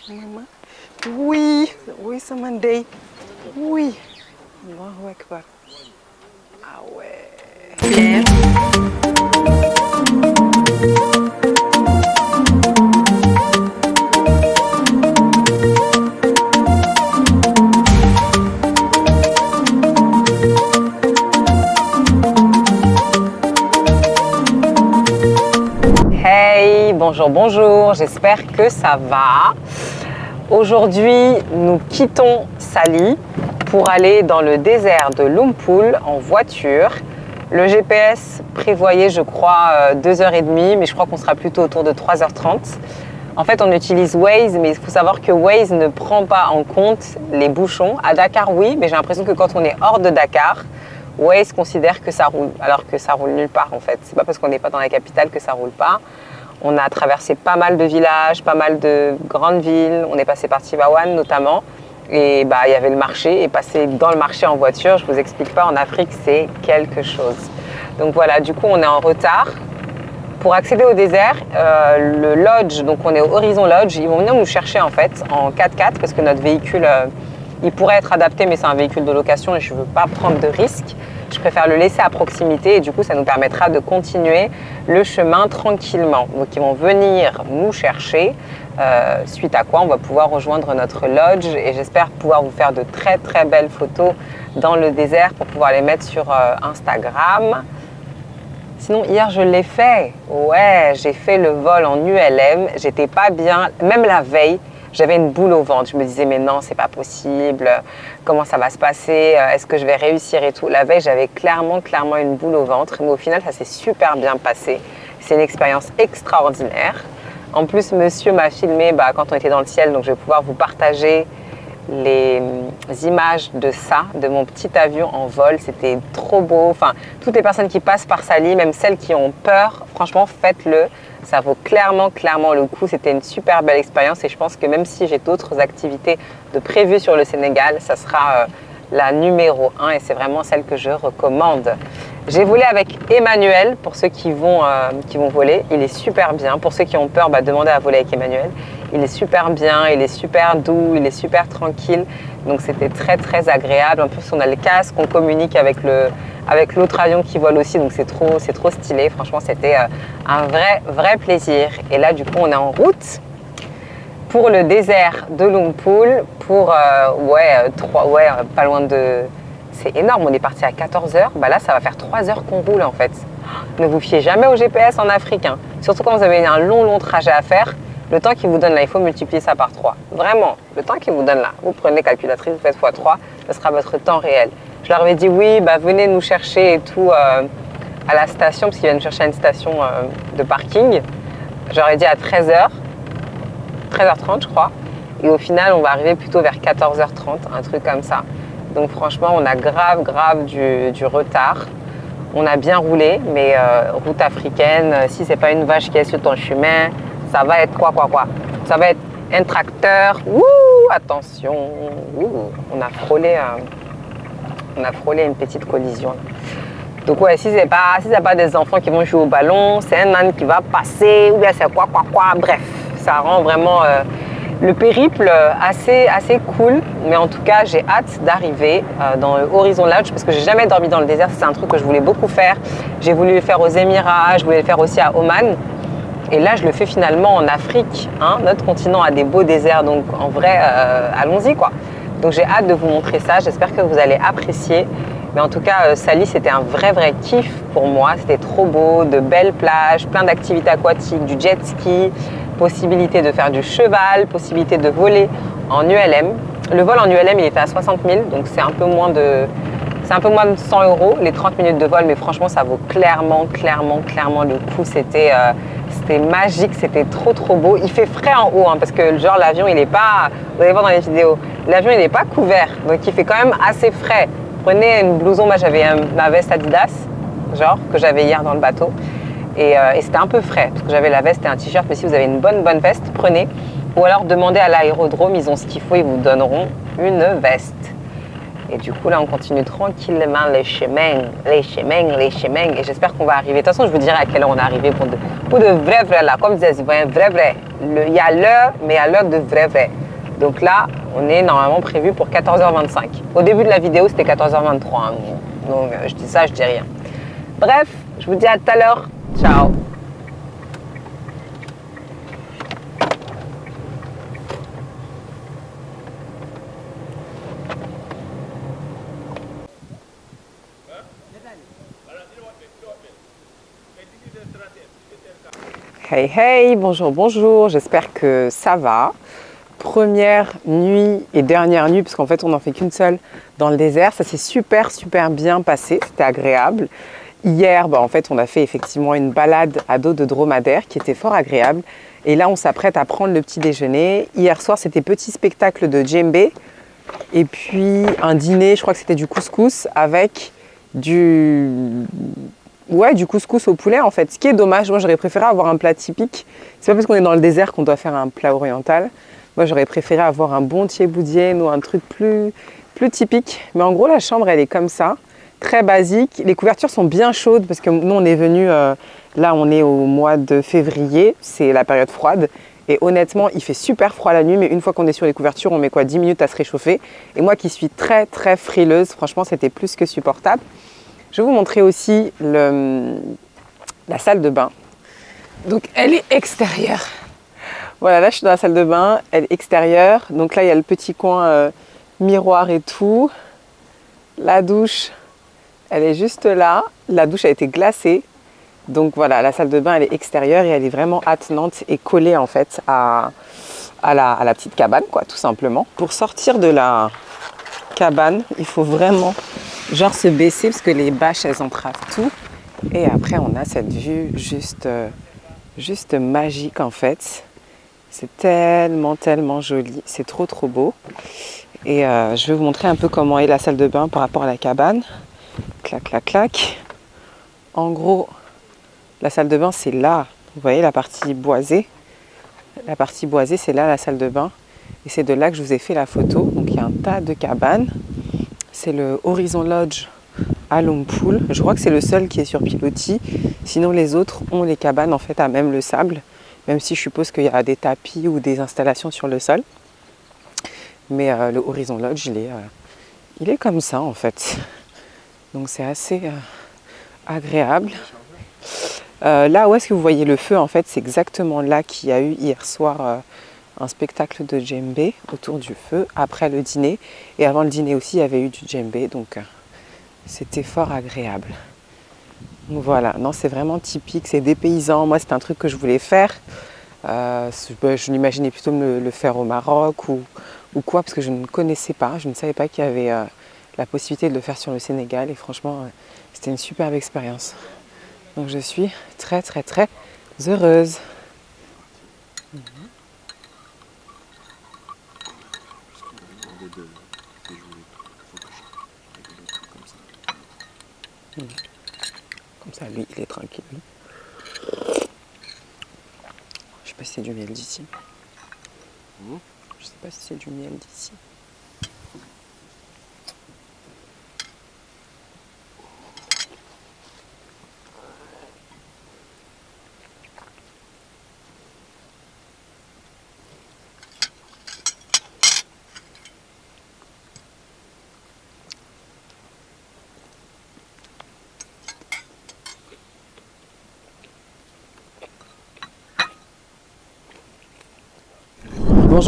Maman. Oui, oui, c'est mon day. Oui. Allahu Akbar. Ah ouais. Bien. Hey, bonjour, bonjour, j'espère que ça va. Aujourd'hui, nous quittons Sali pour aller dans le désert de Lompoul en voiture. Le GPS prévoyait, je crois, 2h30, mais je crois qu'on sera plutôt autour de 3h30. En fait, on utilise Waze, mais il faut savoir que Waze ne prend pas en compte les bouchons. À Dakar, oui, mais j'ai l'impression que quand on est hors de Dakar, Waze considère que ça roule, alors que ça roule nulle part en fait. C'est pas parce qu'on n'est pas dans la capitale que ça roule pas. On a traversé pas mal de villages, pas mal de grandes villes. On est passé par Tivaouane notamment. Et bah, il y avait le marché. Et passer dans le marché en voiture, je vous explique pas, en Afrique, c'est quelque chose. Donc voilà, du coup, on est en retard. Pour accéder au désert, le lodge, donc on est au Horizon Lodge, ils vont venir nous chercher en fait en 4x4 parce que notre véhicule, il pourrait être adapté, mais c'est un véhicule de location et je ne veux pas prendre de risques. Je préfère le laisser à proximité et du coup, ça nous permettra de continuer le chemin tranquillement. Donc, ils vont venir nous chercher, suite à quoi on va pouvoir rejoindre notre lodge et j'espère pouvoir vous faire de très très belles photos dans le désert pour pouvoir les mettre sur Instagram. Sinon, hier, je l'ai fait. Ouais, j'ai fait le vol en ULM. J'étais pas bien. Même la veille, j'avais une boule au ventre. Je me disais, mais non, c'est pas possible. Comment ça va se passer? Est-ce que je vais réussir et tout? La veille, j'avais clairement une boule au ventre. Mais au final, ça s'est super bien passé. C'est une expérience extraordinaire. En plus, monsieur m'a filmé quand on était dans le ciel. Donc, je vais pouvoir vous partager les images de ça, de mon petit avion en vol. C'était trop beau. Enfin, toutes les personnes qui passent par Sali, même celles qui ont peur, franchement, faites-le. Ça vaut clairement le coup. C'était une super belle expérience et je pense que même si j'ai d'autres activités de prévues sur le Sénégal, ça sera la numéro 1 et c'est vraiment celle que je recommande. J'ai volé avec Emmanuel pour ceux qui vont voler. Il est super bien. Pour ceux qui ont peur, demandez à voler avec Emmanuel. Il est super bien, il est super doux, il est super tranquille. Donc c'était très très agréable. En plus, on a le casque, on communique avec l'autre avion qui vole aussi. Donc c'est trop stylé. Franchement, c'était un vrai plaisir. Et là, du coup, on est en route pour le désert de Lompoul pour pas loin de... C'est énorme, on est parti à 14h. Là, ça va faire 3 heures qu'on roule en fait. Ne vous fiez jamais au GPS en Afrique. Hein. Surtout quand vous avez un long trajet à faire. Le temps qu'il vous donne là, il faut multiplier ça par 3. Vraiment, le temps qu'il vous donne là. Vous prenez calculatrice, vous faites x3, ça sera votre temps réel. Je leur avais dit oui, venez nous chercher et tout à la station, parce qu'ils viennent chercher à une station de parking. J'aurais dit à 13h, 13h30 je crois. Et au final, on va arriver plutôt vers 14h30, un truc comme ça. Donc franchement, on a grave du retard. On a bien roulé, mais route africaine, si c'est pas une vache qui est sur ton chemin, ça va être quoi? Ça va être un tracteur. Ouh, attention. Ouh, on a frôlé une petite collision. Donc ouais, si c'est pas des enfants qui vont jouer au ballon, c'est un âne qui va passer, ou bien c'est quoi. Bref, ça rend vraiment le périple assez cool. Mais en tout cas, j'ai hâte d'arriver dans le Horizon Lodge parce que j'ai jamais dormi dans le désert. C'est un truc que je voulais beaucoup faire. J'ai voulu le faire aux Émirats, je voulais le faire aussi à Oman. Et là, je le fais finalement en Afrique. Hein. Notre continent a des beaux déserts, donc en vrai, allons-y quoi. Donc j'ai hâte de vous montrer ça. J'espère que vous allez apprécier. Mais en tout cas, Sali, c'était un vrai kiff pour moi. C'était trop beau, de belles plages, plein d'activités aquatiques, du jet ski, possibilité de faire du cheval, possibilité de voler en ULM. Le vol en ULM, il était à 60 000, donc c'est un peu moins de 100 €, les 30 minutes de vol, mais franchement, ça vaut clairement le coup. C'était magique, c'était trop beau. Il fait frais en haut, hein, parce que genre l'avion, il n'est pas, vous allez voir dans les vidéos, l'avion, il n'est pas couvert, donc il fait quand même assez frais. Prenez une blouson, moi j'avais ma veste Adidas, genre, que j'avais hier dans le bateau, et c'était un peu frais, parce que j'avais la veste et un t-shirt, mais si vous avez une bonne veste, prenez. Ou alors demandez à l'aérodrome, ils ont ce qu'il faut, ils vous donneront une veste. Et du coup, là, on continue tranquillement les chemins. Et j'espère qu'on va arriver. De toute façon, je vous dirai à quelle heure on est arrivé pour de vrai, là. Comme disait Sylvain, vrai. Il y a l'heure, mais il y a l'heure de vrai. Donc là, on est normalement prévu pour 14h25. Au début de la vidéo, c'était 14h23. Hein. Donc, je dis ça, je dis rien. Bref, je vous dis à tout à l'heure. Ciao. Hey, bonjour, j'espère que ça va. Première nuit et dernière nuit, parce qu'en fait on n'en fait qu'une seule dans le désert, ça s'est super bien passé, c'était agréable. Hier, en fait on a fait effectivement une balade à dos de dromadaire qui était fort agréable. Et là on s'apprête à prendre le petit déjeuner. Hier soir c'était petit spectacle de djembé et puis un dîner, je crois que c'était du couscous avec du couscous au poulet en fait. Ce qui est dommage, moi j'aurais préféré avoir un plat typique. C'est pas parce qu'on est dans le désert qu'on doit faire un plat oriental. Moi j'aurais préféré avoir un bon thieboudienne ou un truc plus typique. Mais en gros la chambre elle est comme ça, très basique. Les couvertures sont bien chaudes parce que nous on est venu, là on est au mois de février, c'est la période froide. Et honnêtement il fait super froid la nuit, mais une fois qu'on est sur les couvertures on met 10 minutes à se réchauffer. Et moi qui suis très frileuse, franchement c'était plus que supportable. Je vais vous montrer aussi la salle de bain. Donc elle est extérieure. Voilà, là je suis dans la salle de bain, elle est extérieure. Donc là il y a le petit coin miroir et tout. La douche, elle est juste là. La douche a été glacée. Donc voilà, la salle de bain elle est extérieure et elle est vraiment attenante et collée en fait à la petite cabane quoi, tout simplement. Pour sortir de la cabane, il faut vraiment genre se baisser parce que les bâches elles entravent tout. Et après on a cette vue juste magique en fait. C'est tellement joli, c'est trop beau. Et je vais vous montrer un peu comment est la salle de bain par rapport à la cabane. Clac. En gros, la salle de bain c'est là, vous voyez la partie boisée. La partie boisée c'est là la salle de bain. Et c'est de là que je vous ai fait la photo. Donc il y a un tas de cabanes. C'est le Horizon Lodge à Lompoul. Je crois que c'est le seul qui est sur pilotis. Sinon les autres ont les cabanes en fait à même le sable. Même si je suppose qu'il y a des tapis ou des installations sur le sol. Mais le Horizon Lodge, il est comme ça en fait. Donc c'est assez agréable. Là où est-ce que vous voyez le feu en fait, c'est exactement là qu'il y a eu hier soir un spectacle de djembé autour du feu après le dîner. Et avant le dîner aussi, il y avait eu du djembé. Donc c'était fort agréable. Donc voilà, non c'est vraiment typique, c'est dépaysant. Moi c'est un truc que je voulais faire. Je l'imaginais plutôt le faire au Maroc ou quoi, parce que je ne connaissais pas, je ne savais pas qu'il y avait la possibilité de le faire sur le Sénégal. Et franchement, c'était une superbe expérience. Donc je suis très heureuse. Comme ça, lui, il est tranquille. Je sais pas si c'est du miel d'ici. Je sais pas si c'est du miel d'ici.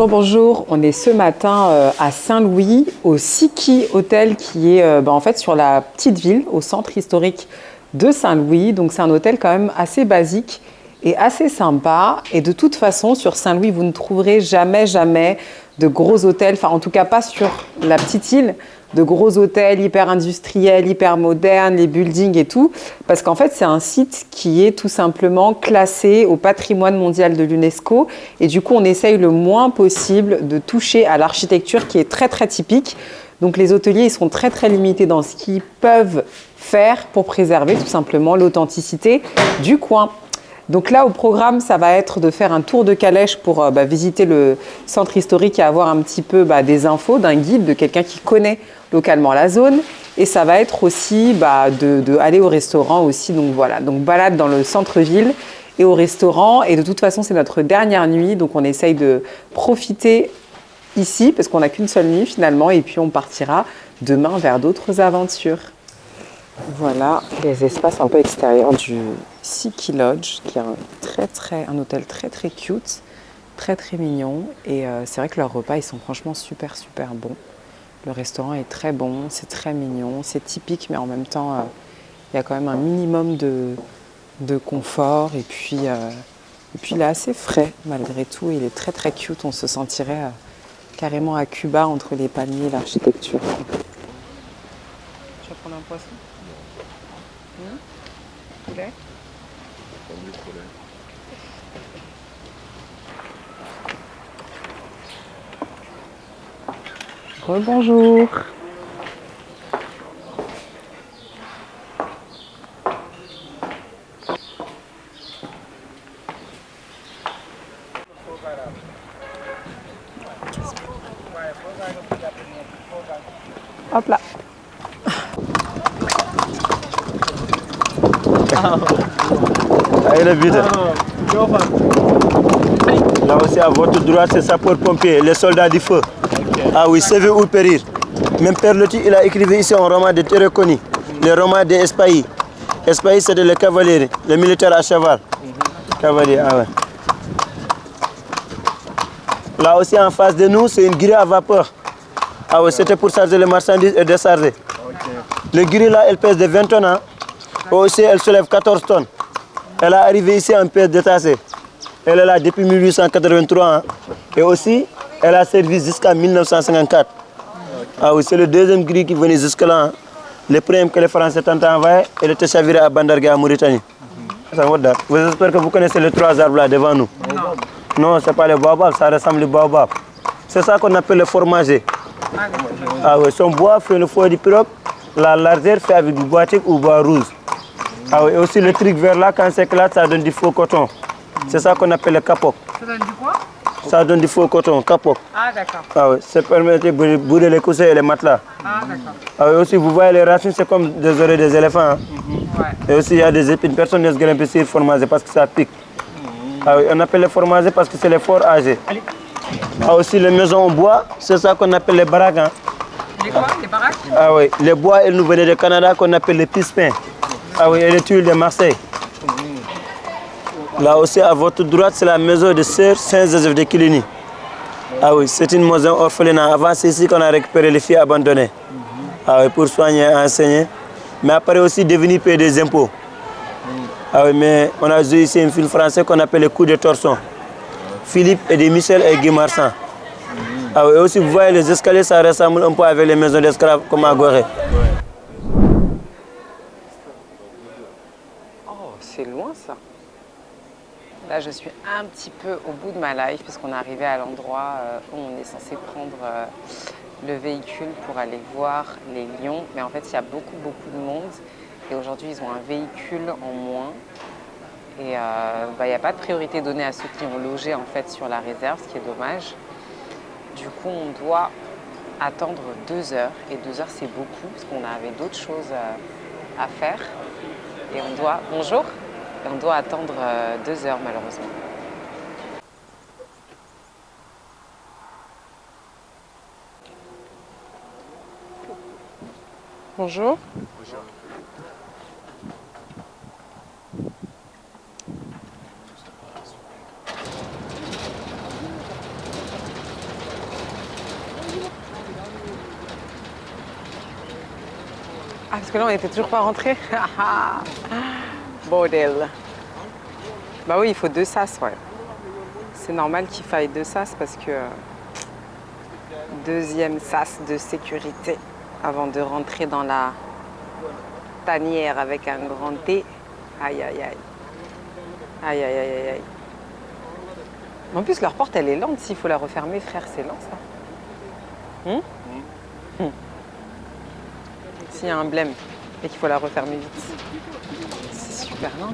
Bonjour, on est ce matin à Saint-Louis, au Siki Hotel qui est en fait sur la petite ville, au centre historique de Saint-Louis. Donc c'est un hôtel quand même assez basique et assez sympa. Et de toute façon, sur Saint-Louis, vous ne trouverez jamais de gros hôtels, enfin en tout cas pas sur la petite île, de gros hôtels hyper industriels, hyper modernes, les buildings et tout. Parce qu'en fait, c'est un site qui est tout simplement classé au patrimoine mondial de l'UNESCO. Et du coup, on essaye le moins possible de toucher à l'architecture qui est très typique. Donc les hôteliers, ils sont très limités dans ce qu'ils peuvent faire pour préserver tout simplement l'authenticité du coin. Donc là, au programme, ça va être de faire un tour de calèche pour visiter le centre historique et avoir un petit peu des infos d'un guide, de quelqu'un qui connaît localement la zone. Et ça va être aussi de aller au restaurant aussi. Donc voilà, donc balade dans le centre-ville et au restaurant. Et de toute façon, c'est notre dernière nuit, donc on essaye de profiter ici, parce qu'on n'a qu'une seule nuit finalement, et puis on partira demain vers d'autres aventures. Voilà les espaces un peu extérieurs du Siki Lodge, qui est un hôtel très très cute, très très mignon. Et c'est vrai que leurs repas, ils sont franchement super bons. Le restaurant est très bon, c'est très mignon, c'est typique, mais en même temps, il y a quand même un minimum de confort. Et puis il est assez frais malgré tout, il est très très cute, on se sentirait carrément à Cuba entre les palmiers et l'architecture. Tu vas prendre un poisson? Poulet? Rebonjour. Hop là. Allez, vite. Là aussi, à votre droite, c'est sapeurs-pompiers, les soldats du feu. Ah oui, sauver ou périr. Même Père Loti, il a écrit ici un roman de Terrekoni, le roman des Espaillis. Espaillis, c'était les cavaliers, les militaires à cheval. Cavaliers, ah ouais. Là aussi, en face de nous, c'est une grille à vapeur. Ah oui, c'était pour charger les marchandises et décharger. Le grille là, elle pèse de 20 tonnes. Hein. Aussi, elle soulève 14 tonnes. Elle est arrivée ici en pièces détachées. Elle est là depuis 1883. Hein. Et aussi, elle a servi jusqu'à 1954. Ah oui, c'est le deuxième grille qui venait jusque là. Hein. Le premier que les Français ont envoyé, elle était chavirée à Bandarga, en Mauritanie. J'espère que vous connaissez les trois arbres là devant nous. Non, ce n'est pas le baobab, ça ressemble au baobab. C'est ça qu'on appelle le fromager. Ah oui, son bois fait le foie du pirogue, la largeur fait avec du bois tic ou bois rouge. Ah oui, et aussi le truc vert là, quand c'est éclate, ça donne du faux coton. C'est ça qu'on appelle le kapok. Ça donne du quoi? Ça donne du faux coton, kapok. Ah d'accord. Ah oui, ça permet de brûler les coussins et les matelas. Ah d'accord. Ah oui, aussi vous voyez les racines, c'est comme des oreilles des éléphants. Hein. Ouais. Et aussi il y a des épines, personne ne se grimpe sur le fromager parce que ça pique. Ah oui, on appelle le fromager parce que c'est les forts âgés. Ah aussi les maisons en bois, c'est ça qu'on appelle les baraques. Hein. Les quoi? Les baraques? Ah oui, les bois, elles nous venaient du Canada qu'on appelle les pispins. Ah oui, et les tuiles de Marseille. Là aussi, à votre droite, c'est la maison de Sœur Saint-Joseph de Kilini. Ah oui, c'est une maison orphelinat. Avant, c'est ici qu'on a récupéré les filles abandonnées. Ah oui, pour soigner et enseigner. Mais après aussi, devenir payer des impôts. Ah oui, mais on a joué ici un film français qu'on appelle Le Coup de Torson. Philippe et de Michel et Guy Marsan. Ah oui, et aussi, vous voyez, les escaliers, ça ressemble un peu avec les maisons d'esclaves comme à Gorée. Oh, c'est loin ça. Là, je suis un petit peu au bout de ma life puisqu'on est arrivé à l'endroit où on est censé prendre le véhicule pour aller voir les lions. Mais en fait, il y a beaucoup de monde. Et aujourd'hui, ils ont un véhicule en moins. Et il n'y a pas de priorité donnée à ceux qui ont logé en fait sur la réserve, ce qui est dommage. Du coup, on doit attendre 2 heures. Et 2 heures, c'est beaucoup parce qu'on avait d'autres choses à faire. Et on doit... Bonjour. Et on doit attendre 2 heures malheureusement. Bonjour. Bonjour. Ah, parce que là, on n'était toujours pas rentrés. Bordel. Bah oui, il faut 2 sas, ouais. C'est normal qu'il faille 2 sas parce que... deuxième sas de sécurité avant de rentrer dans la tanière avec un grand T. Aïe, aïe, aïe. Aïe, aïe, aïe, aïe, aïe. En plus, leur porte, elle est lente. S'il faut la refermer, frère, c'est lent, ça. S'il y a un blême et qu'il faut la refermer vite. C'est super lent.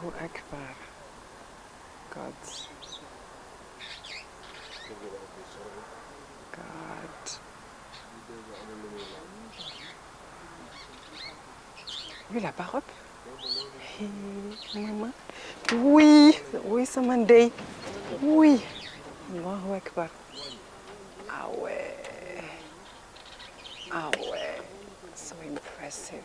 Akbar. God. God. Lui, la baroque. Maman. Oui, oui, c'est mon day. Oui. Allahu Akbar. Ah ouais. Ah ouais. So impressive.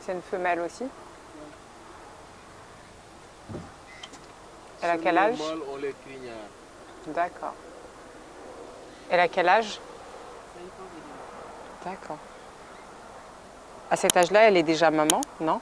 C'est une femelle aussi. Elle a quel âge? D'accord. Elle a quel âge? D'accord. À cet âge-là, elle est déjà maman, non?